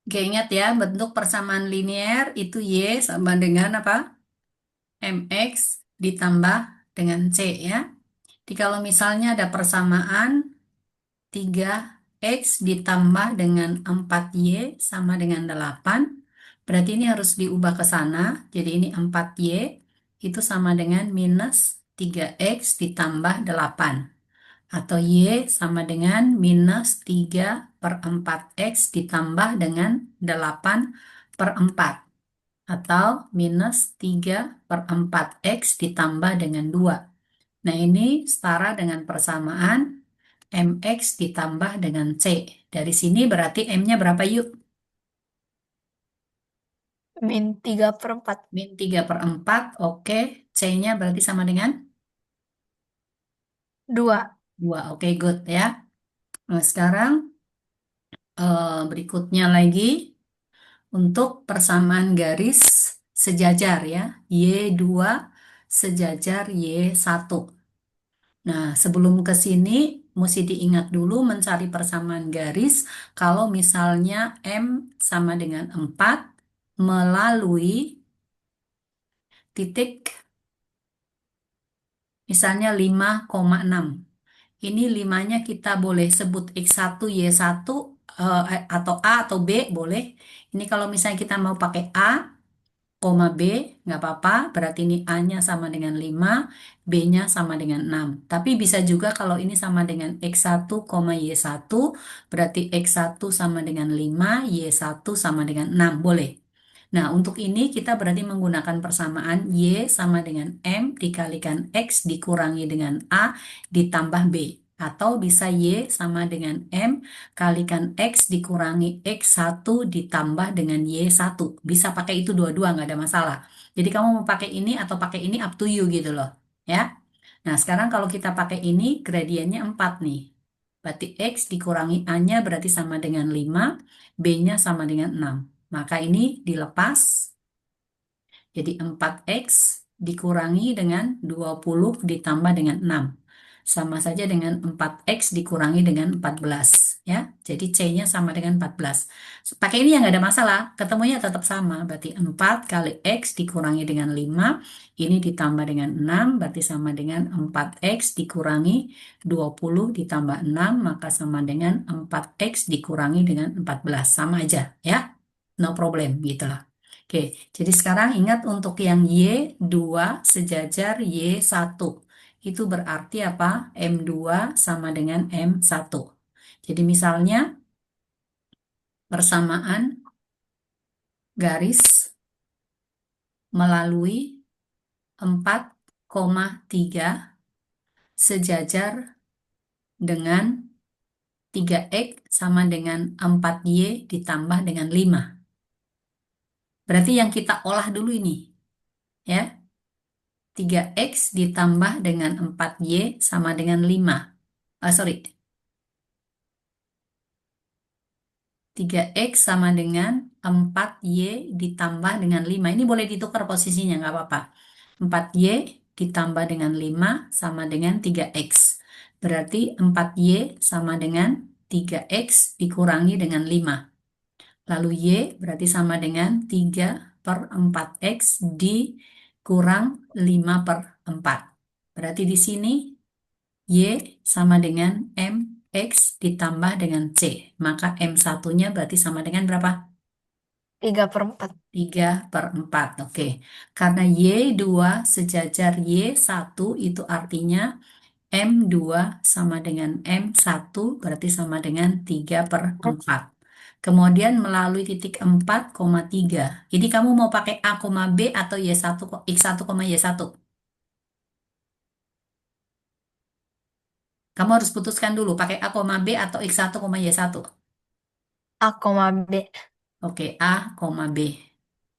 Oke, ingat ya, bentuk persamaan linear itu Y sama dengan apa? MX ditambah dengan C ya. Jadi kalau misalnya ada persamaan 3X ditambah dengan 4Y sama dengan 8, berarti ini harus diubah ke sana. Jadi ini 4Y itu sama dengan minus 3X ditambah 8. Atau Y sama dengan minus 3 per 4X ditambah dengan 8 per 4. Atau minus 3 per 4X ditambah dengan 2. Nah, ini setara dengan persamaan MX ditambah dengan C. Dari sini berarti M-nya berapa yuk? -3/4. Min 3 per 4, oke. C-nya berarti sama dengan 2. 2. Oke, good ya. Nah, sekarang berikutnya lagi untuk persamaan garis sejajar ya. Y2 sejajar Y1. Nah, sebelum ke sini, mesti diingat dulu mencari persamaan garis. Kalau misalnya M sama dengan 4 melalui titik misalnya 5,6. Ini 5-nya kita boleh sebut X1, Y1, atau A atau B boleh. Ini kalau misalnya kita mau pakai A, koma B, nggak apa-apa. Berarti ini A-nya sama dengan 5, B-nya sama dengan 6. Tapi bisa juga kalau ini sama dengan X1, Y1, berarti X1 sama dengan 5, Y1 sama dengan 6. Boleh. Nah, untuk ini kita berarti menggunakan persamaan Y sama dengan M dikalikan X dikurangi dengan A ditambah B. Atau bisa Y sama dengan M kalikan X dikurangi X1 ditambah dengan Y1. Bisa pakai itu dua-dua, nggak ada masalah. Jadi kamu mau pakai ini atau pakai ini up to you gitu loh. Ya. Nah, sekarang kalau kita pakai ini, gradiennya 4 nih. Berarti X dikurangi A-nya berarti sama dengan 5, B-nya sama dengan 6. Maka ini dilepas, jadi 4X dikurangi dengan 20 ditambah dengan 6. Sama saja dengan 4X dikurangi dengan 14. Ya, jadi C-nya sama dengan 14. Pakai ini ya nggak ada masalah, ketemunya tetap sama. Berarti 4 kali X dikurangi dengan 5, ini ditambah dengan 6, berarti sama dengan 4X dikurangi 20 ditambah 6, maka sama dengan 4X dikurangi dengan 14. Sama aja ya, no problem gitu lah. Oke, jadi sekarang ingat untuk yang Y2 sejajar Y1. Itu berarti apa? M2 sama dengan M1. Jadi misalnya persamaan garis melalui 4,3 sejajar dengan 3X sama dengan 4Y ditambah dengan 5. Berarti yang kita olah dulu ini, ya. 3X ditambah dengan 4Y sama dengan 5. Sorry, 3X sama dengan 4Y ditambah dengan 5. Ini boleh ditukar posisinya, nggak apa-apa. 4Y ditambah dengan 5 sama dengan 3X. Berarti 4Y sama dengan 3X dikurangi dengan 5. Lalu Y berarti sama dengan 3 per 4X dikurang 5 per 4. Berarti di sini Y sama dengan MX ditambah dengan C. Maka M1-nya berarti sama dengan berapa? 3/4. 3 per 4. Oke. Karena Y2 sejajar Y1 itu artinya M2 sama dengan M1 berarti sama dengan 3 per 4. Kemudian melalui titik 4,3. Jadi kamu mau pakai A, B atau Y1, X1, Y1. Kamu harus putuskan dulu pakai A, B atau X1, Y1. A, B. Oke, A, B.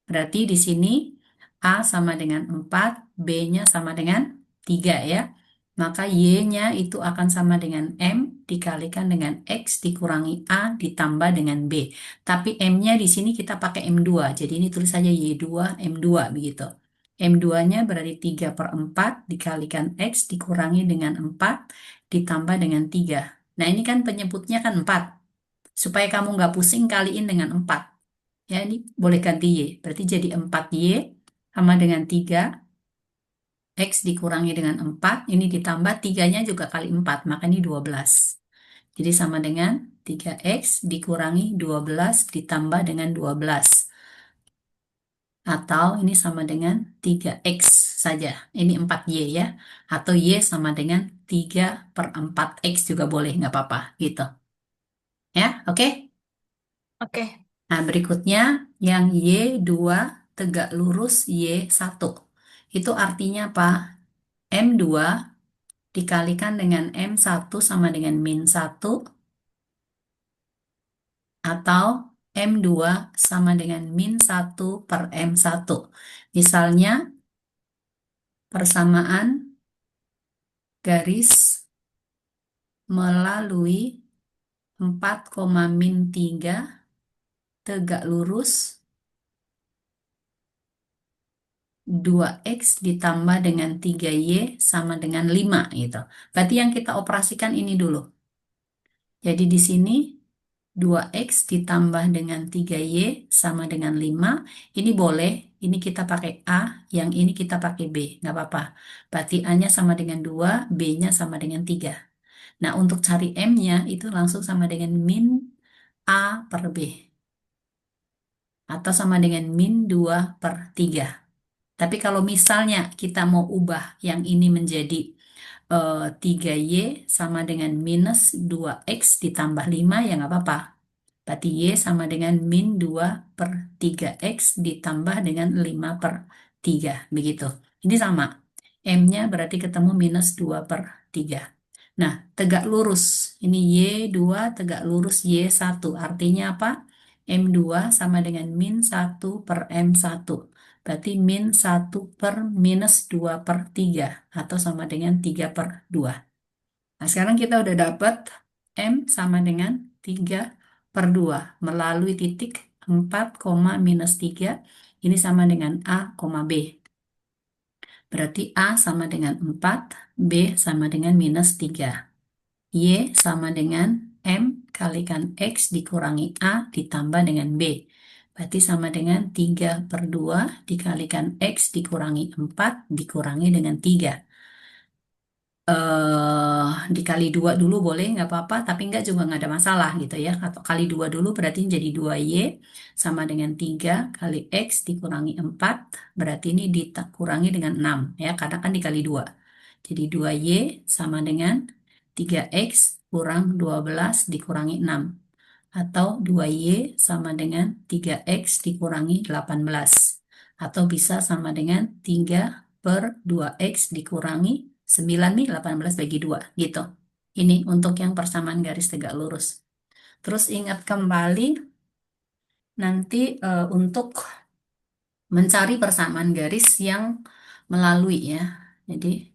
Berarti di sini A sama dengan 4, B-nya sama dengan 3 ya. Maka Y-nya itu akan sama dengan M dikalikan dengan X dikurangi A ditambah dengan B. Tapi M-nya di sini kita pakai M2. Jadi ini tulis saja Y2, M2 begitu. M2-nya berarti 3 per 4 dikalikan X dikurangi dengan 4 ditambah dengan 3. Nah ini kan penyebutnya kan 4. Supaya kamu nggak pusing kaliin dengan 4. Ya, ini boleh ganti Y. Berarti jadi 4Y sama dengan 3. X dikurangi dengan 4. Ini ditambah 3-nya juga kali 4. Maka ini 12. Jadi sama dengan 3X dikurangi 12 ditambah dengan 12. Atau ini sama dengan 3X saja. Ini 4Y ya. Atau Y sama dengan 3 per 4X juga boleh, nggak apa-apa gitu. Ya, oke? Oke. Nah, berikutnya yang Y2 tegak lurus Y1. Itu artinya apa? M2 dikalikan dengan M1 sama dengan min 1 atau M2 sama dengan min 1 per M1. Misalnya persamaan garis melalui 4, min 3 tegak lurus 2X ditambah dengan 3Y sama dengan 5 gitu. Berarti yang kita operasikan ini dulu. Jadi di sini 2X ditambah dengan 3Y sama dengan 5. Ini boleh, ini kita pakai A, yang ini kita pakai B. Nggak apa-apa. Berarti A-nya sama dengan 2, B-nya sama dengan 3. Nah, untuk cari M-nya itu langsung sama dengan min A per B. Atau sama dengan min 2 per 3. Tapi kalau misalnya kita mau ubah yang ini menjadi 3Y sama dengan minus 2X ditambah 5 ya nggak apa-apa. Berarti Y sama dengan min 2 per 3X ditambah dengan 5 per 3. Begitu. Ini sama. M-nya berarti ketemu minus 2 per 3. Nah, tegak lurus. Ini Y2 tegak lurus Y1. Artinya apa? M2 sama dengan min 1 per M1. Berarti min 1 per minus 2 per 3. Atau sama dengan 3 per 2. Nah, sekarang kita udah dapat M sama dengan 3 per 2 melalui titik 4, minus 3. Ini sama dengan A, B. Berarti A sama dengan 4, B sama dengan minus 3. Y sama dengan M kalikan X dikurangi A ditambah dengan B. Berarti sama dengan 3 per 2 dikalikan X dikurangi 4 dikurangi dengan 3. Dikali 2 dulu boleh nggak apa-apa, tapi nggak juga nggak ada masalah gitu ya. Atau kali 2 dulu berarti jadi 2Y sama dengan 3 kali X dikurangi 4, berarti ini dikurangi dengan 6 ya, karena kan dikali 2. Jadi 2Y sama dengan 3X kurang 12 dikurangi 6. Atau 2Y sama dengan 3X dikurangi 18. Atau bisa sama dengan 3 per 2X dikurangi 9 nih, 18 bagi 2 gitu. Ini untuk yang persamaan garis tegak lurus. Terus ingat kembali nanti untuk mencari persamaan garis yang melalui ya. Jadi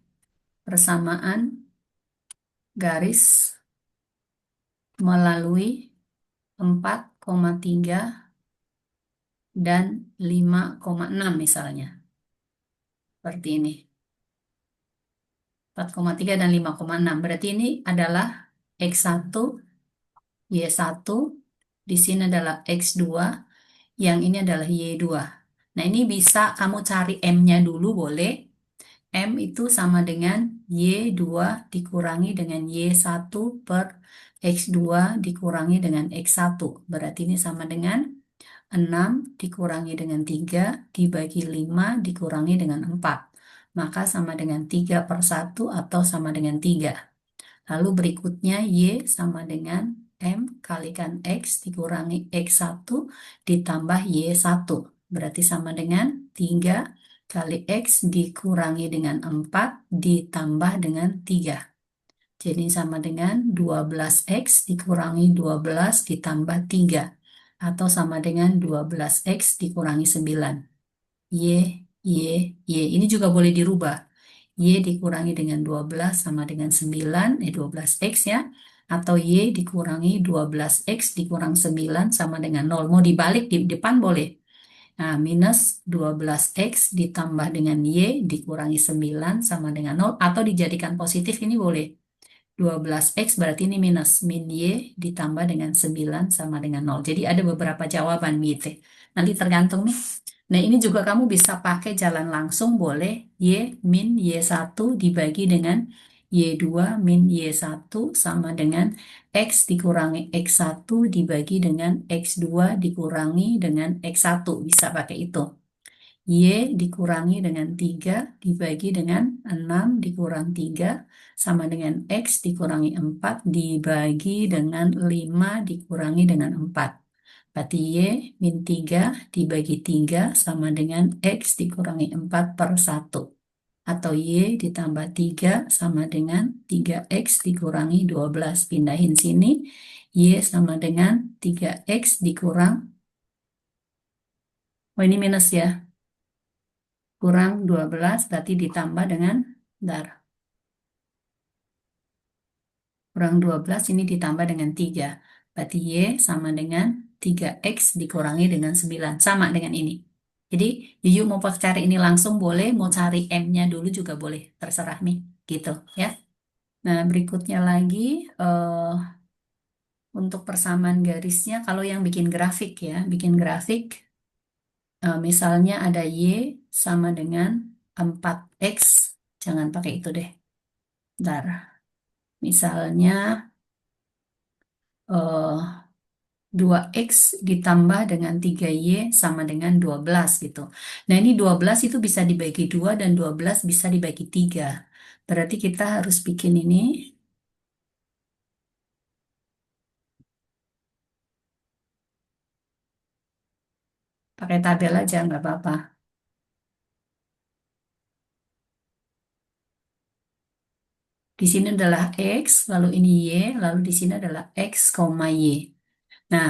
persamaan garis melalui 4,3 dan 5,6 misalnya. Seperti ini. 4,3 dan 5,6. Berarti ini adalah X1, Y1, di sini adalah X2, yang ini adalah Y2. Nah, ini bisa kamu cari M-nya dulu boleh. M itu sama dengan Y2 dikurangi dengan Y1 per X2 dikurangi dengan X1. Berarti ini sama dengan 6 dikurangi dengan 3 dibagi 5 dikurangi dengan 4. Maka sama dengan 3/1 atau sama dengan 3. Lalu berikutnya Y sama dengan M kalikan X dikurangi X1 ditambah Y1. Berarti sama dengan 3 kali X dikurangi dengan 4 ditambah dengan 3. Jadi sama dengan 12X dikurangi 12 ditambah 3. Atau sama dengan 12X dikurangi 9. Y, Y, Y. Ini juga boleh dirubah. Y dikurangi dengan 12 sama dengan 9, 12X ya. Atau Y dikurangi 12X dikurang 9 sama dengan 0. Mau dibalik di depan boleh. Nah, minus 12X ditambah dengan Y dikurangi 9 sama dengan 0. Atau dijadikan positif ini boleh. 12X berarti ini minus. Min Y ditambah dengan 9 sama dengan 0. Jadi ada beberapa jawaban gitu. Nanti tergantung nih. Nah ini juga kamu bisa pakai jalan langsung boleh. Y min Y1 dibagi dengan Y2 min Y1 sama dengan X dikurangi X1 dibagi dengan X2 dikurangi dengan X1. Bisa pakai itu. Y dikurangi dengan 3 dibagi dengan 6 dikurang 3 sama dengan X dikurangi 4 dibagi dengan 5 dikurangi dengan 4. Berarti Y min 3 dibagi 3 sama dengan X dikurangi 4 per 1. Atau Y ditambah 3 sama dengan 3X dikurangi 12. Pindahin sini. Y sama dengan 3X dikurang, oh ini minus ya, kurang 12 berarti ditambah dengan, bentar, kurang 12 ini ditambah dengan 3. Berarti Y sama dengan 3X dikurangi dengan 9. Sama dengan ini. Jadi, Yuyu mau cari ini langsung boleh, mau cari M-nya dulu juga boleh. Terserah nih, gitu ya. Nah, berikutnya lagi, eh, untuk persamaan garisnya, kalau yang bikin grafik ya, bikin grafik, misalnya ada Y sama dengan 4X, jangan pakai itu deh. Bentar. Misalnya eh 2X ditambah dengan 3Y sama dengan 12 gitu. Nah ini 12 itu bisa dibagi 2 dan 12 bisa dibagi 3. Berarti kita harus bikin ini pakai tabel aja nggak apa-apa. Di sini adalah X, lalu ini Y, lalu di sini adalah X, Y. Nah,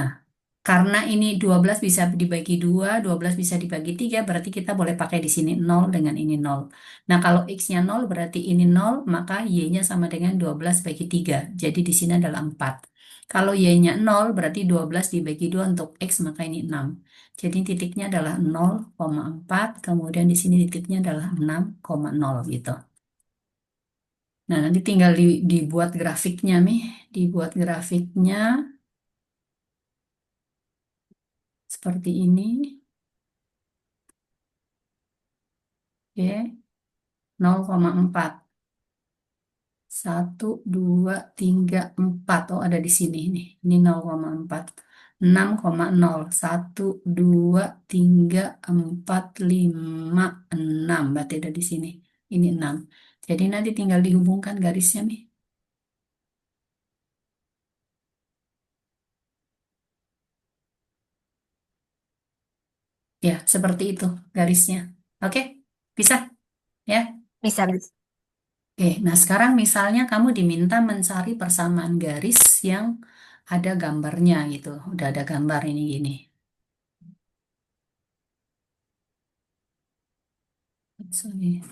karena ini 12 bisa dibagi 2, 12 bisa dibagi 3, berarti kita boleh pakai di sini 0 dengan ini 0. Nah, kalau X-nya 0 berarti ini 0, maka Y-nya sama dengan 12 bagi 3. Jadi di sini adalah 4. Kalau Y-nya 0 berarti 12 dibagi 2 untuk X, maka ini 6. Jadi titiknya adalah 0,4, kemudian di sini titiknya adalah 6,0 gitu. Nah, nanti tinggal dibuat grafiknya nih. Dibuat grafiknya seperti ini. Oke. 0,4. 1, 2, 3, 4. Oh, ada di sini nih. Ini 0,4. 6,0. 1, 2, 3, 4, 5, 6. Berarti ada di sini. Ini 6. Jadi nanti tinggal dihubungkan garisnya nih. Ya, seperti itu garisnya. Oke, bisa ya. Bisa, bisa. Oke, nah sekarang misalnya kamu diminta mencari persamaan garis yang ada gambarnya gitu. Udah ada gambar ini gini. Sorry.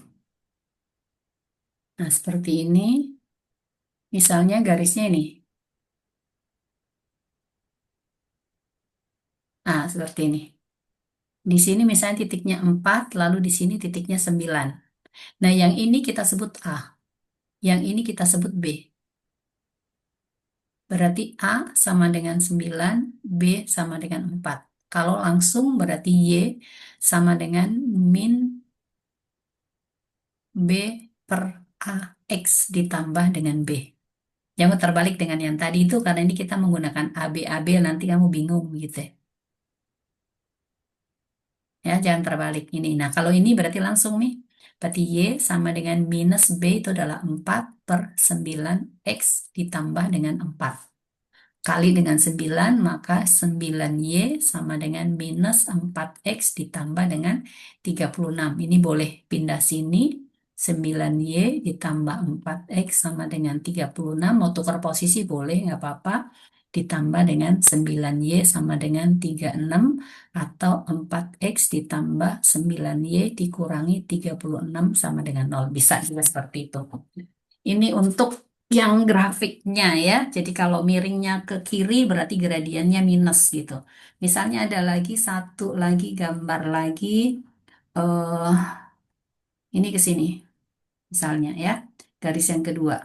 Nah, seperti ini. Misalnya garisnya ini. Nah, seperti ini. Di sini misalnya titiknya 4, lalu di sini titiknya 9. Nah, yang ini kita sebut A. Yang ini kita sebut B. Berarti A sama dengan 9, B sama dengan 4. Kalau langsung berarti Y sama dengan min B per A X ditambah dengan B. Jangan terbalik dengan yang tadi itu karena ini kita menggunakan AB nanti kamu bingung gitu ya. Ya, jangan terbalik ini. Nah, kalau ini berarti langsung nih. Berarti Y sama dengan minus B itu adalah 4 per 9 X ditambah dengan 4. Kali dengan 9 maka 9Y sama dengan minus 4X ditambah dengan 36. Ini boleh pindah sini. 9Y ditambah 4X sama dengan 36. Mau tukar posisi boleh, nggak apa-apa. Ditambah dengan 9Y sama dengan 36 atau 4X ditambah 9Y dikurangi 36 sama dengan 0. Bisa juga seperti itu. Ini untuk yang grafiknya ya. Jadi kalau miringnya ke kiri berarti gradiennya minus gitu. Misalnya ada lagi satu lagi gambar lagi, eh ini ke sini misalnya ya. Garis yang kedua.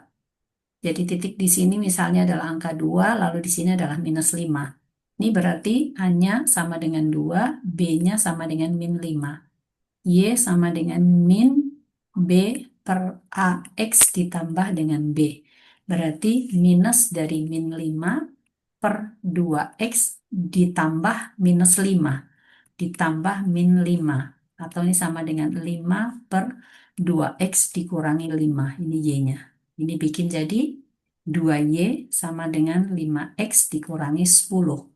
Jadi titik di sini misalnya adalah angka 2, lalu di sini adalah minus 5. Ini berarti A-nya sama dengan 2, B-nya sama dengan min 5. Y sama dengan min B per AX ditambah dengan B. Berarti minus dari min 5 per 2X ditambah minus 5 ditambah min 5. Atau ini sama dengan 5 per 2X dikurangi 5. Ini Y-nya. Ini bikin jadi 2Y sama dengan 5X dikurangi 10.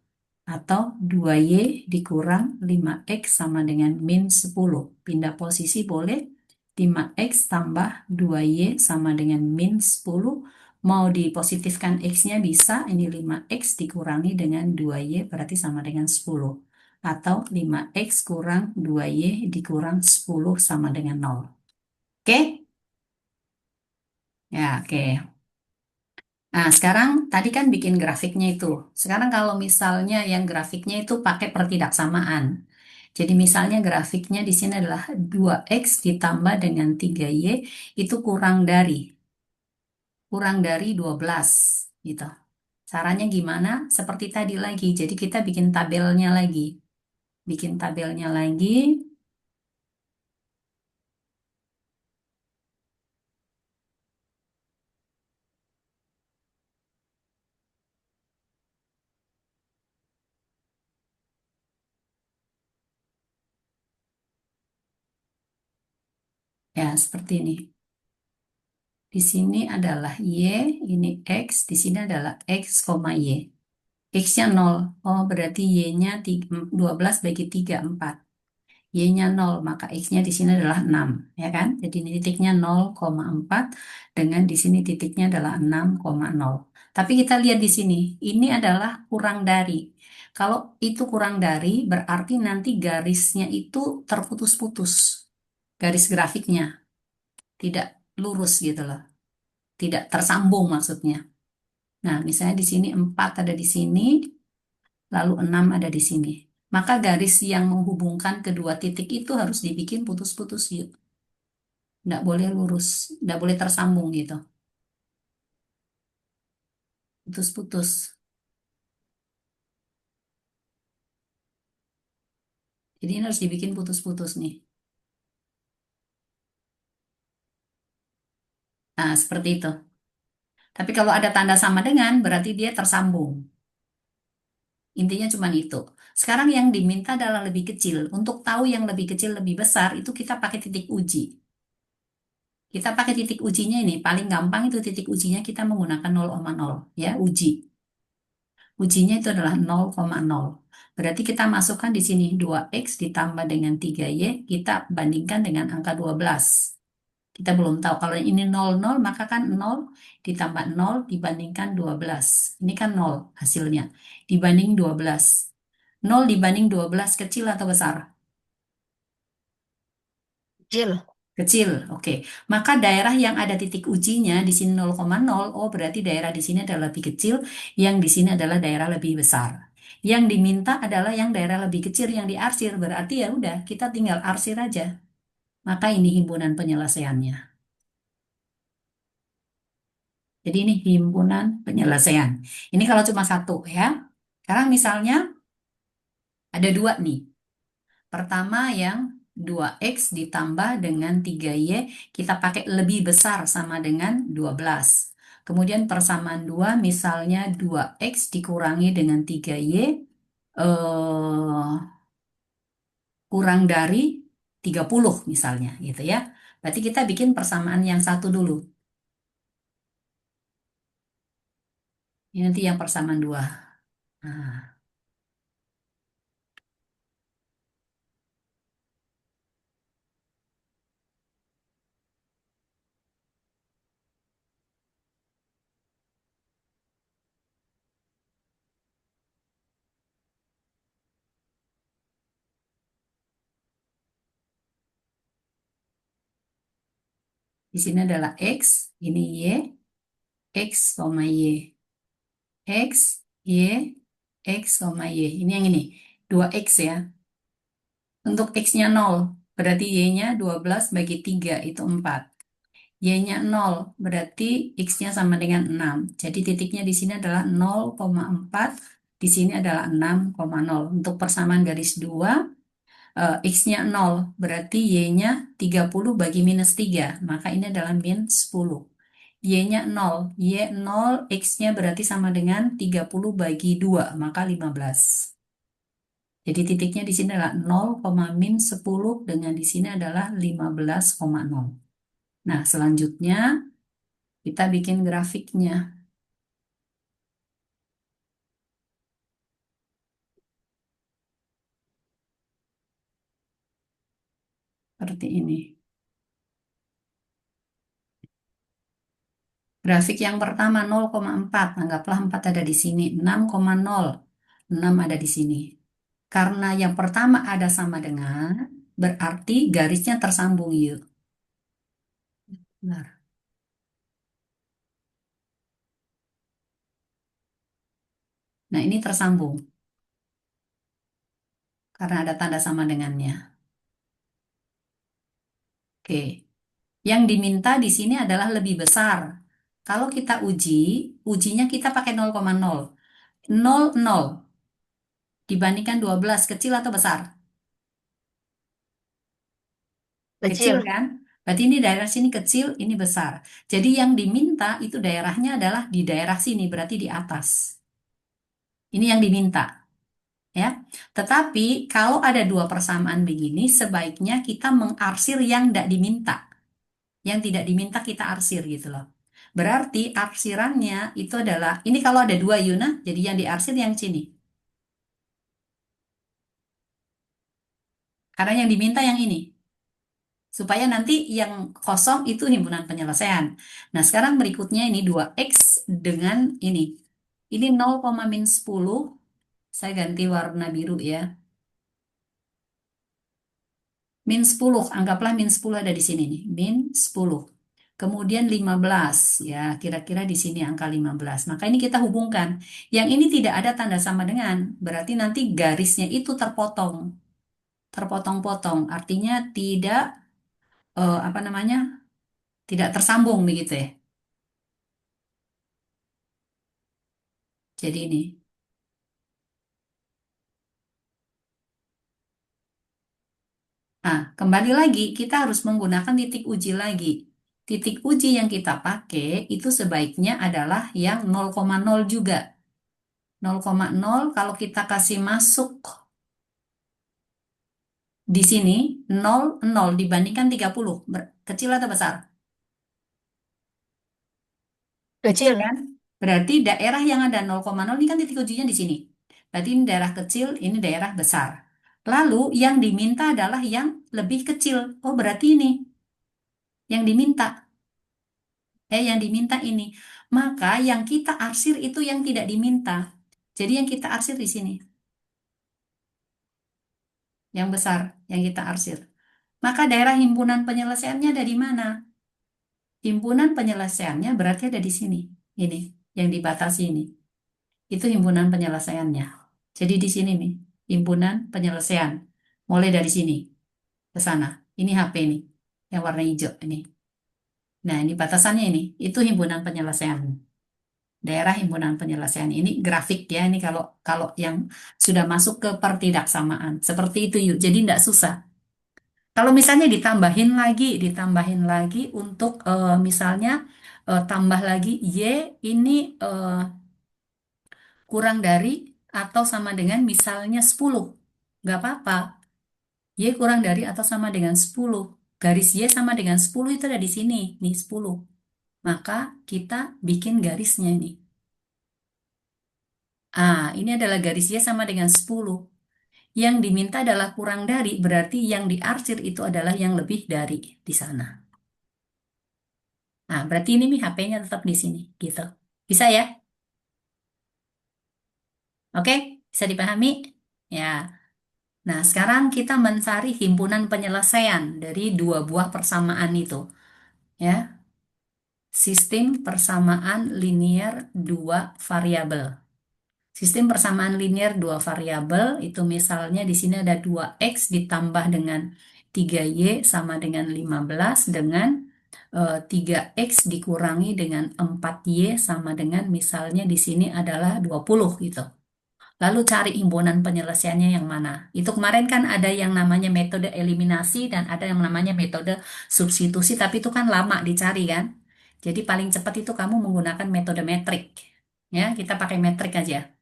Atau 2Y dikurang 5X sama dengan min 10. Pindah posisi boleh. 5X tambah 2Y sama dengan min 10. Mau dipositifkan X-nya bisa. Ini 5X dikurangi dengan 2Y berarti sama dengan 10. Atau 5X kurang 2Y dikurang 10 sama dengan 0. Oke? Ya, oke. Nah, sekarang tadi kan bikin grafiknya itu. Sekarang kalau misalnya yang grafiknya itu pakai pertidaksamaan. Jadi misalnya grafiknya di sini adalah 2X ditambah dengan 3Y itu kurang dari 12 gitu. Caranya gimana? Seperti tadi lagi. Jadi kita bikin tabelnya lagi. Bikin tabelnya lagi. Ya, seperti ini. Di sini adalah Y, ini X, di sini adalah X, Y. X-nya 0. Oh, berarti Y-nya 12 bagi 3 4. Y-nya 0, maka X-nya di sini adalah 6. Ya kan? Jadi ini titiknya 0,4 dengan di sini titiknya adalah 6,0. Tapi kita lihat di sini, ini adalah kurang dari. Kalau itu kurang dari, berarti nanti garisnya itu terputus-putus. Garis grafiknya tidak lurus gitu loh. Tidak tersambung maksudnya. Nah, misalnya di sini 4 ada di sini, lalu 6 ada di sini. Maka garis yang menghubungkan kedua titik itu harus dibikin putus-putus yuk. Nggak boleh lurus, nggak boleh tersambung gitu. Putus-putus. Jadi ini harus dibikin putus-putus nih. Nah, seperti itu. Tapi kalau ada tanda sama dengan, berarti dia tersambung. Intinya cuma itu. Sekarang yang diminta adalah lebih kecil. Untuk tahu yang lebih kecil, lebih besar, itu kita pakai titik uji. Kita pakai titik ujinya ini, paling gampang itu titik ujinya kita menggunakan 0,0 ya, uji. Ujinya itu adalah 0,0. Berarti kita masukkan di sini 2X ditambah dengan 3Y, kita bandingkan dengan angka 12. Kita belum tahu, kalau ini 00, maka kan 0 ditambah 0 dibandingkan 12. Ini kan 0 hasilnya, dibanding 12. 0 dibanding 12 kecil atau besar? Kecil. Kecil, oke. Maka daerah yang ada titik ujinya di sini 0,0, oh berarti daerah di sini adalah lebih kecil, yang di sini adalah daerah lebih besar. Yang diminta adalah yang daerah lebih kecil yang diarsir, berarti ya udah kita tinggal arsir aja. Maka ini himpunan penyelesaiannya. Jadi ini himpunan penyelesaian. Ini kalau cuma satu ya. Sekarang misalnya ada dua nih. Pertama yang 2X ditambah dengan 3Y, kita pakai lebih besar sama dengan 12. Kemudian persamaan 2, misalnya 2X dikurangi dengan 3Y, kurang dari 30 misalnya gitu ya. Berarti kita bikin persamaan yang satu dulu. Ini nanti yang persamaan 2. Nah, di sini adalah X, ini Y, X, Y. X, Y, X, Y. Ini yang ini. 2X ya. Untuk X-nya 0. Berarti Y-nya 12 bagi 3 itu 4. Y-nya 0, berarti X-nya sama dengan 6. Jadi titiknya di sini adalah 0,4, di sini adalah 6,0. Untuk persamaan garis 2, X-nya 0, berarti Y-nya 30 bagi minus 3, maka ini adalah min 10. Y-nya 0, Y 0, X-nya berarti sama dengan 30 bagi 2, maka 15. Jadi titiknya di sini adalah 0, min 10 dengan di sini adalah 15,0. Nah, selanjutnya kita bikin grafiknya seperti ini. Grafik yang pertama 0,4, anggaplah 4 ada di sini, 6,0, 6 ada di sini. Karena yang pertama ada sama dengan, berarti garisnya tersambung yuk. Benar. Nah, ini tersambung karena ada tanda sama dengannya. Oke. Yang diminta di sini adalah lebih besar. Kalau kita uji, ujinya kita pakai 0,0. 0, 0 dibandingkan 12, kecil atau besar? Kecil Kecil. kan? Berarti ini daerah sini kecil, ini besar. Jadi yang diminta itu daerahnya adalah di daerah sini, berarti di atas. Ini yang diminta, ya. Tetapi kalau ada dua persamaan begini, sebaiknya kita mengarsir yang tidak diminta. Yang tidak diminta kita arsir gitu loh. Berarti arsirannya itu adalah, ini kalau ada dua Yuna, jadi yang diarsir yang sini. Karena yang diminta yang ini. Supaya nanti yang kosong itu himpunan penyelesaian. Nah, sekarang berikutnya ini 2X dengan ini. Ini 0, min 10. Saya ganti warna biru ya. Min 10, anggaplah min 10 ada di sini nih. Min 10. Kemudian 15, ya kira-kira di sini angka 15. Maka ini kita hubungkan. Yang ini tidak ada tanda sama dengan, berarti nanti garisnya itu terpotong. Terpotong-potong, artinya tidak, apa namanya, tidak tersambung begitu ya. Jadi ini. Nah, kembali lagi, kita harus menggunakan titik uji lagi. Titik uji yang kita pakai itu sebaiknya adalah yang 0,0 juga. 0,0 kalau kita kasih masuk di sini, 0, 0 dibandingkan 30. Kecil atau besar? Kecil Kecil. kan? Berarti daerah yang ada 0,0 ini kan titik ujinya di sini. Berarti ini daerah kecil, ini daerah besar. Lalu yang diminta adalah yang lebih kecil. Oh, berarti ini yang diminta. Yang diminta ini. Maka yang kita arsir itu yang tidak diminta. Jadi yang kita arsir di sini, yang besar, yang kita arsir. Maka daerah himpunan penyelesaiannya ada di mana? Himpunan penyelesaiannya berarti ada di sini. Ini, yang dibatasi ini. Itu himpunan penyelesaiannya. Jadi di sini nih, himpunan penyelesaian. Mulai dari sini ke sana. Ini HP nih, yang warna hijau ini. Nah, ini batasannya ini. Itu himpunan penyelesaian. Daerah himpunan penyelesaian ini grafik ya. Ini kalau kalau yang sudah masuk ke pertidaksamaan. Seperti itu yuk. Jadi tidak susah. Kalau misalnya ditambahin lagi untuk misalnya tambah lagi Y ini kurang dari atau sama dengan misalnya 10. Nggak apa-apa. Y kurang dari atau sama dengan 10. Garis Y sama dengan 10 itu ada di sini. Nih 10. Maka kita bikin garisnya ini. Ini adalah garis Y sama dengan 10. Yang diminta adalah kurang dari, berarti yang diarsir itu adalah yang lebih dari di sana. Nah, berarti ini nih HP-nya tetap di sini, gitu. Bisa ya? Oke? Bisa dipahami? Ya. Nah, sekarang kita mencari himpunan penyelesaian dari dua buah persamaan itu. Ya, sistem persamaan linier dua variabel. Sistem persamaan linier dua variabel itu misalnya di sini ada 2X ditambah dengan 3Y sama dengan 15 dengan 3x dikurangi dengan 4y sama dengan misalnya di sini adalah 20 gitu. Lalu cari himpunan penyelesaiannya yang mana. Itu kemarin kan ada yang namanya metode eliminasi dan ada yang namanya metode substitusi, tapi itu kan lama dicari kan. Jadi paling cepat itu kamu menggunakan metode metrik. Ya, kita pakai metrik aja.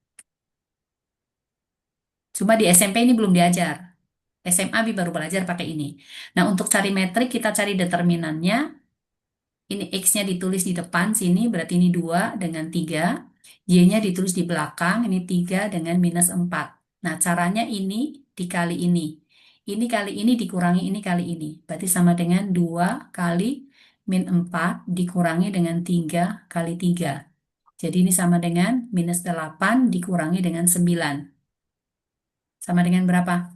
Cuma di SMP ini belum diajar. SMA baru belajar pakai ini. Nah, untuk cari metrik kita cari determinannya. Ini X-nya ditulis di depan sini, berarti ini 2 dengan 3. Y-nya ditulis di belakang, ini 3 dengan minus 4. Nah, caranya ini dikali ini. Ini kali ini dikurangi ini kali ini. Berarti sama dengan 2 kali min 4 dikurangi dengan 3 kali 3. Jadi ini sama dengan minus 8 dikurangi dengan 9. Sama dengan berapa?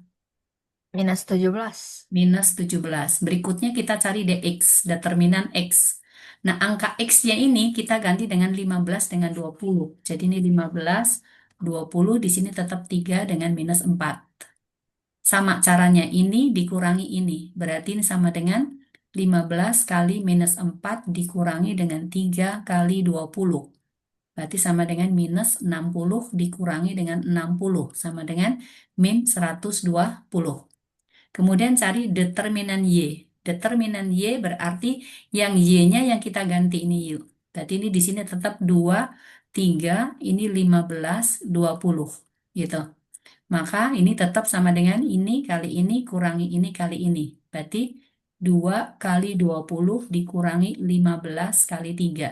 -17. Minus 17. Berikutnya kita cari dx, determinan x. Nah, angka x-nya ini kita ganti dengan 15 dengan 20. Jadi ini 15, 20, di sini tetap 3 dengan minus 4. Sama caranya ini dikurangi ini. Berarti ini sama dengan 15 kali minus 4 dikurangi dengan 3 kali 20. Berarti sama dengan minus 60 dikurangi dengan 60. Sama dengan min 120. Kemudian cari determinan Y. Determinan Y berarti yang Y-nya yang kita ganti ini yuk. Berarti ini di sini tetap 2, 3, ini 15, 20. Gitu. Maka ini tetap sama dengan ini kali ini kurangi ini kali ini. Berarti 2 kali 20 dikurangi 15 kali 3.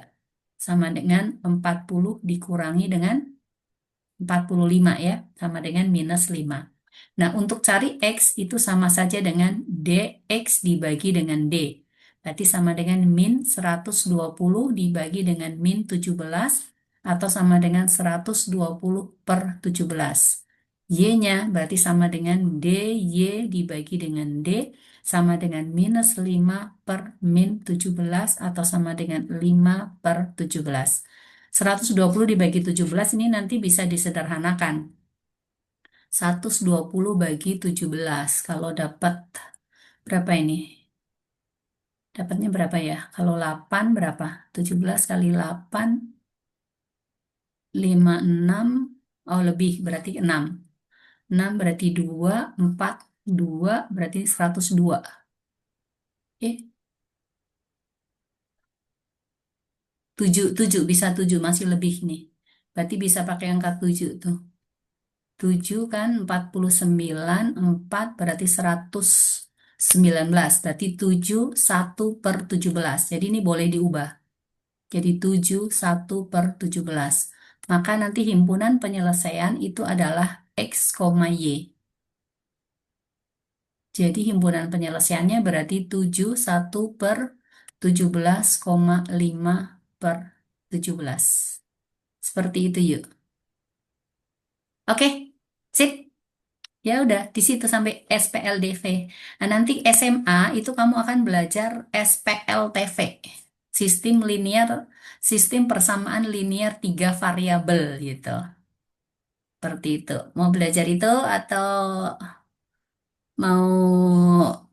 Sama dengan 40 dikurangi dengan 45 ya. Sama dengan minus 5. Nah, untuk cari X itu sama saja dengan DX dibagi dengan D. Berarti sama dengan min 120 dibagi dengan min 17 atau sama dengan 120 per 17. Y-nya berarti sama dengan DY dibagi dengan D sama dengan minus 5 per min 17 atau sama dengan 5 per 17. 120 dibagi 17 ini nanti bisa disederhanakan. 120 bagi 17. Kalau dapat berapa ini? Dapatnya berapa ya? Kalau 8 berapa? 17 kali 8, 56. Oh, lebih berarti 6. 6 berarti 2, 4, 2 berarti 102. Eh, 7, 7 bisa 7 masih lebih nih. Berarti bisa pakai angka 7 tuh. 7 kan 49, 4 berarti 119. Berarti 7, 1 per 17. Jadi ini boleh diubah. Jadi 7, 1 per 17. Maka nanti himpunan penyelesaian itu adalah X, Y. Jadi himpunan penyelesaiannya berarti 7, 1 per 17,5 per 17. Seperti itu yuk. Oke, sip. Ya udah, di situ sampai SPLDV. Nah, nanti SMA itu kamu akan belajar SPLTV. Sistem linear, sistem persamaan linear tiga variabel gitu. Seperti itu. Mau belajar itu atau mau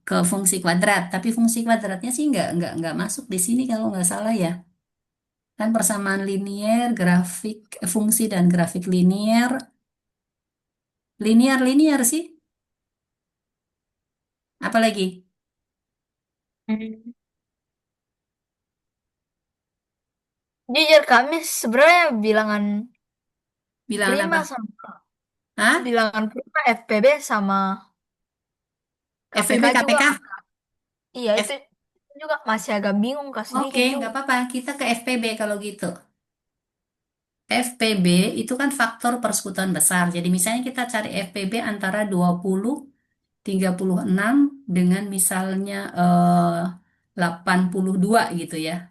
ke fungsi kuadrat? Tapi fungsi kuadratnya sih nggak masuk di sini kalau nggak salah ya. Kan persamaan linear, grafik, fungsi dan grafik linear. Linear sih. Apalagi? Hmm. Jujur kami sebenarnya bilangan Bilangan prima apa? sama Hah? bilangan prima FPB sama KPK FPB, juga. KPK? Iya itu F juga masih agak bingung kak Oke, sedikit nggak juga. apa-apa. Kita ke FPB kalau gitu. FPB itu kan faktor persekutuan besar. Jadi misalnya kita cari FPB antara 20, 36 dengan misalnya 82 gitu ya.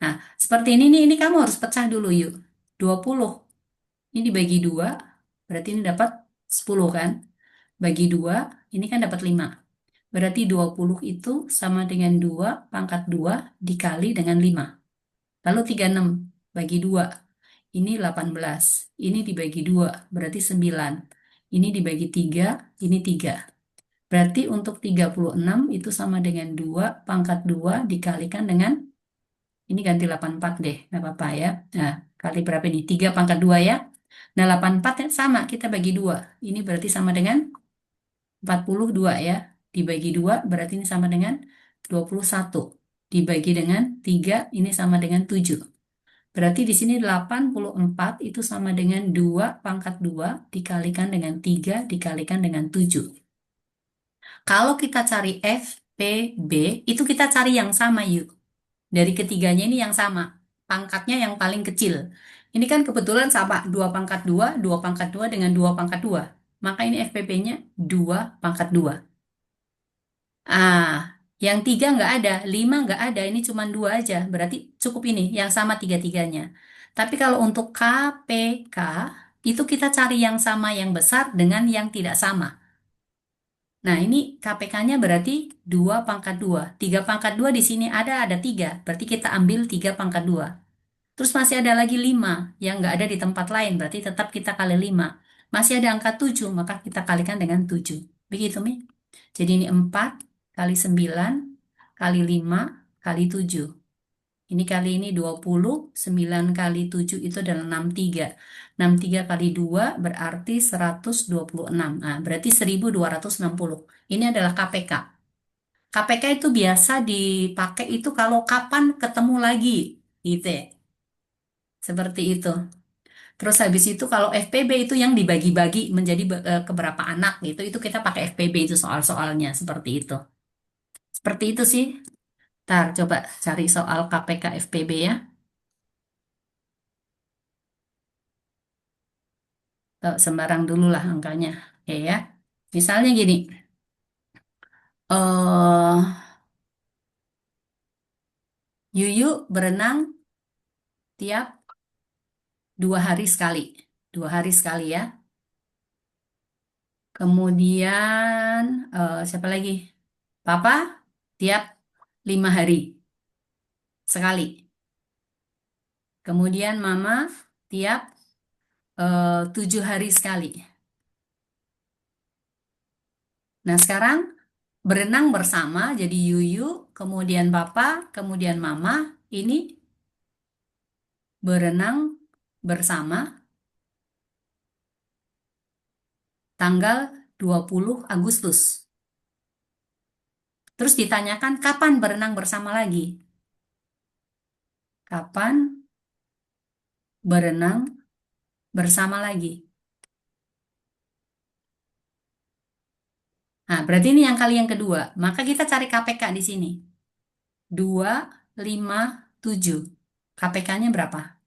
Nah, seperti ini nih, ini kamu harus pecah dulu yuk. 20 ini dibagi 2, berarti ini dapat 10 kan? Bagi 2, ini kan dapat 5. Berarti 20 itu sama dengan 2 pangkat 2 dikali dengan 5. Lalu 36 bagi 2. Ini 18. Ini dibagi 2 berarti 9. Ini dibagi 3, ini 3. Berarti untuk 36 itu sama dengan 2 pangkat 2 dikalikan dengan, ini ganti 84 deh, nggak apa-apa ya. Nah, kali berapa ini? 3 pangkat 2 ya. Nah, 84 ya sama, kita bagi 2. Ini berarti sama dengan 42 ya. Dibagi 2 berarti ini sama dengan 21. Dibagi dengan 3 ini sama dengan 7. Berarti di sini 84 itu sama dengan 2 pangkat 2 dikalikan dengan 3 dikalikan dengan 7. Kalau kita cari FPB, itu kita cari yang sama yuk. Dari ketiganya ini yang sama. Pangkatnya yang paling kecil. Ini kan kebetulan sama. 2 pangkat 2 dengan 2 pangkat 2. Maka ini FPB-nya 2 pangkat 2. Ah, yang 3 nggak ada, 5 nggak ada, ini cuma 2 aja. Berarti cukup ini, yang sama tiga-tiganya. Tapi kalau untuk KPK, itu kita cari yang sama yang besar dengan yang tidak sama. Nah, ini KPK-nya berarti 2 pangkat 2. 3 pangkat 2 di sini ada 3. Berarti kita ambil 3 pangkat 2. Terus masih ada lagi 5 yang nggak ada di tempat lain. Berarti tetap kita kali 5. Masih ada angka 7, maka kita kalikan dengan 7. Begitu, Mi. Jadi ini 4 kali 9 kali 5 kali 7. Ini kali ini 20, 9 kali 7 itu adalah 63. 63 kali 2 berarti 126. Nah, berarti 1260. Ini adalah KPK. KPK itu biasa dipakai itu kalau kapan ketemu lagi, gitu ya. Seperti itu. Terus habis itu kalau FPB itu yang dibagi-bagi menjadi ke berapa anak gitu, itu kita pakai FPB itu soal-soalnya seperti itu. Seperti itu sih. Ntar coba cari soal KPK FPB ya. Sembarang dulu lah angkanya. Oke ya. Misalnya gini. eh Yuyu berenang tiap 2 hari sekali. 2 hari sekali ya. Kemudian siapa lagi? Papa tiap 5 hari sekali. Kemudian mama tiap 7 hari sekali. Nah sekarang berenang bersama jadi Yuyu, kemudian papa, kemudian mama. Ini berenang bersama tanggal 20 Agustus. Terus ditanyakan kapan berenang bersama lagi? Kapan berenang bersama lagi? Nah, berarti ini yang kali yang kedua. Maka kita cari KPK di sini. 257. KPK-nya berapa?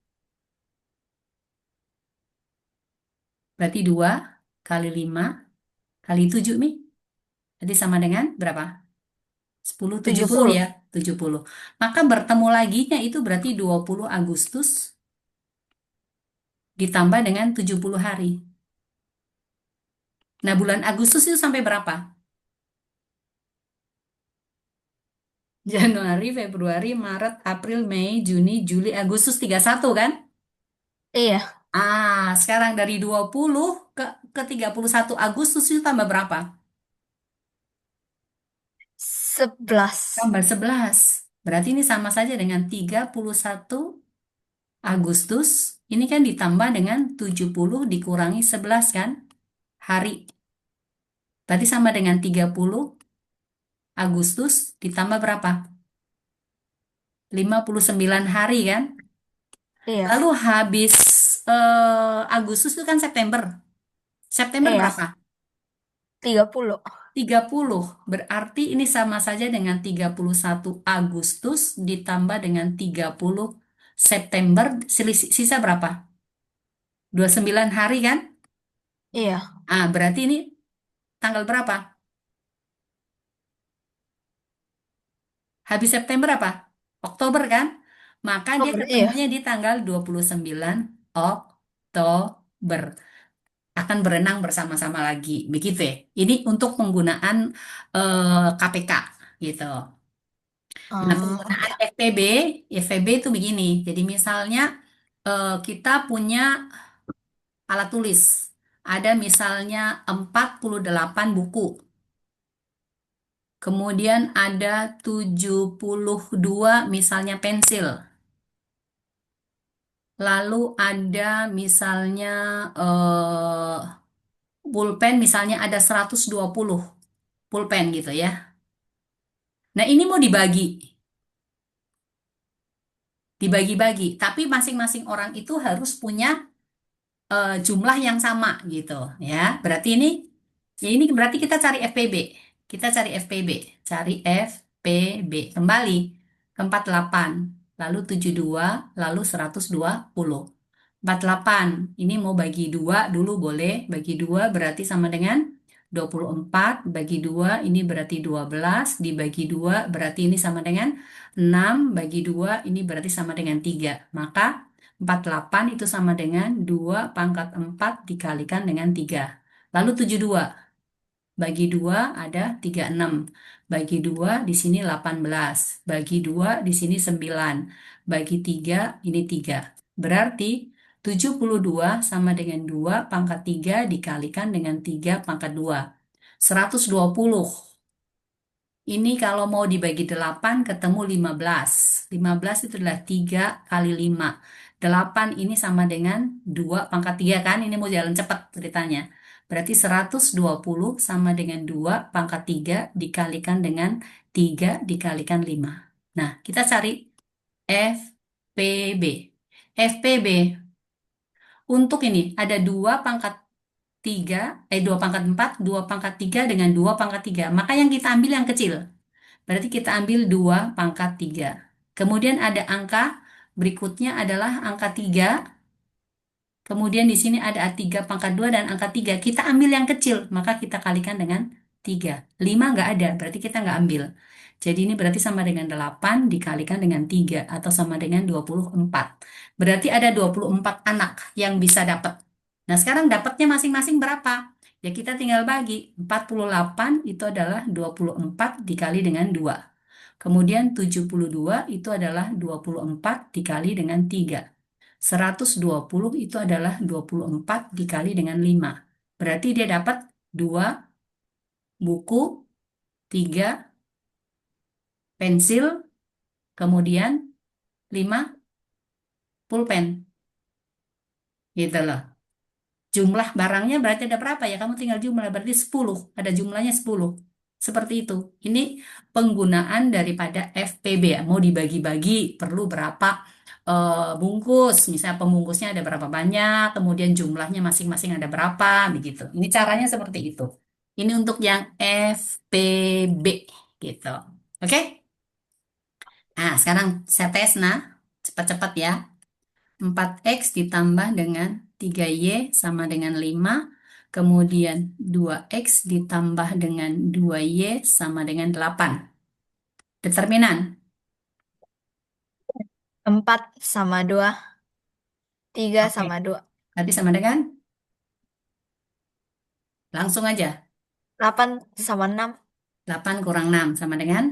Berarti 2 kali 5 kali 7 nih. Jadi sama dengan berapa? 10, 70 70. ya? 70. Maka bertemu laginya itu berarti 20 Agustus ditambah dengan 70 hari. Nah, bulan Agustus itu sampai berapa? Januari, Februari, Maret, April, Mei, Juni, Juli, Agustus 31 kan? Iya, Sekarang dari 20 ke 31 Agustus itu tambah berapa? 11. Tambah 11. Berarti ini sama saja dengan 31 Agustus. Ini kan ditambah dengan 70 dikurangi 11 kan? Hari. Berarti sama dengan 30 Agustus ditambah berapa? 59 hari kan? Iya, Lalu habis Agustus itu kan September. September iya. berapa? 30. 30. Berarti ini sama saja dengan 31 Agustus ditambah dengan 30 September. Sisa berapa? 29 hari kan? Iya, Berarti ini tanggal berapa? Habis September apa? Oktober kan? Maka dia Oktober. ketemunya Iya. di tanggal 29 Oktober. Akan berenang bersama-sama lagi. Begitu ya. Ini untuk penggunaan KPK gitu. Nah, penggunaan Oke. FPB itu begini. Jadi misalnya kita punya alat tulis. Ada misalnya 48 buku. Kemudian ada 72 misalnya pensil. Lalu ada misalnya eh, pulpen misalnya ada 120 pulpen gitu ya. Nah, ini mau dibagi-bagi, tapi masing-masing orang itu harus punya jumlah yang sama gitu ya. Berarti ini berarti kita cari FPB. Kita cari FPB, cari FPB. Kembali ke 48, lalu 72, lalu 120. 48 ini mau bagi dua dulu boleh. Bagi dua berarti sama dengan 24. Bagi dua ini berarti 12. Dibagi dua berarti ini sama dengan 6. Bagi dua ini berarti sama dengan 3. Maka 48 itu sama dengan 2 pangkat 4 dikalikan dengan 3. Lalu 72. Bagi 2 ada 36. Bagi 2 di sini 18. Bagi 2 di sini 9. Bagi 3 ini 3. Berarti 72 sama dengan 2 pangkat 3 dikalikan dengan 3 pangkat 2. 120. Ini kalau mau dibagi 8 ketemu 15. 15 itu adalah 3 kali 5. 8 ini sama dengan 2 pangkat 3 kan? Ini mau jalan cepat ceritanya. Berarti 120 sama dengan 2 pangkat 3 dikalikan dengan 3 dikalikan 5. Nah, kita cari FPB. FPB untuk ini ada 2 pangkat 3, 2 pangkat 4, 2 pangkat 3 dengan 2 pangkat 3. Maka yang kita ambil yang kecil. Berarti kita ambil 2 pangkat 3. Kemudian ada angka berikutnya adalah angka 3. Kemudian di sini ada 3 pangkat 2 dan angka 3. Kita ambil yang kecil, maka kita kalikan dengan 3. 5 nggak ada, berarti kita nggak ambil. Jadi ini berarti sama dengan 8 dikalikan dengan 3 atau sama dengan 24. Berarti ada 24 anak yang bisa dapat. Nah, sekarang dapatnya masing-masing berapa? Ya kita tinggal bagi. 48 itu adalah 24 dikali dengan 2. Kemudian 72 itu adalah 24 dikali dengan 3. 120 itu adalah 24 dikali dengan 5. Berarti dia dapat 2 buku, 3 pensil, kemudian 5 pulpen. Gitu loh. Jumlah barangnya berarti ada berapa ya? Kamu tinggal jumlah berarti 10. Ada jumlahnya 10. Seperti itu. Ini penggunaan daripada FPB ya. Mau dibagi-bagi perlu berapa bungkus. Misalnya pembungkusnya ada berapa banyak, kemudian jumlahnya masing-masing ada berapa, begitu. Ini caranya seperti itu. Ini untuk yang FPB gitu. Oke? Nah, sekarang saya tes nah. Cepat-cepat ya. 4x ditambah dengan 3y sama dengan 5. Kemudian 2x ditambah dengan 2y sama dengan 8. Determinan. 4 sama 2, 3 Oke. sama 2, Berarti sama dengan? Langsung aja. 8 sama 6, 8 kurang 6 sama dengan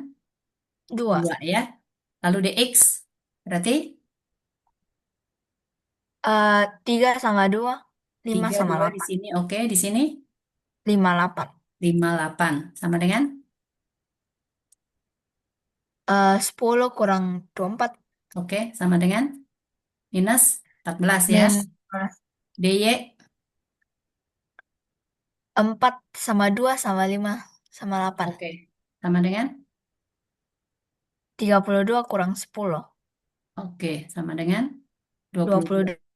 2. 2 ya. Lalu dx. Berarti 3 sama 2, 5 3 sama 2 di 8, sini. Oke, di sini 58. 5 8 sama dengan? 10 kurang 24, Oke, sama dengan minus 14 ya. min dy 4 sama 2 sama 5 sama 8. oke. Sama dengan? 32 kurang 10, Oke, sama dengan 22. 22.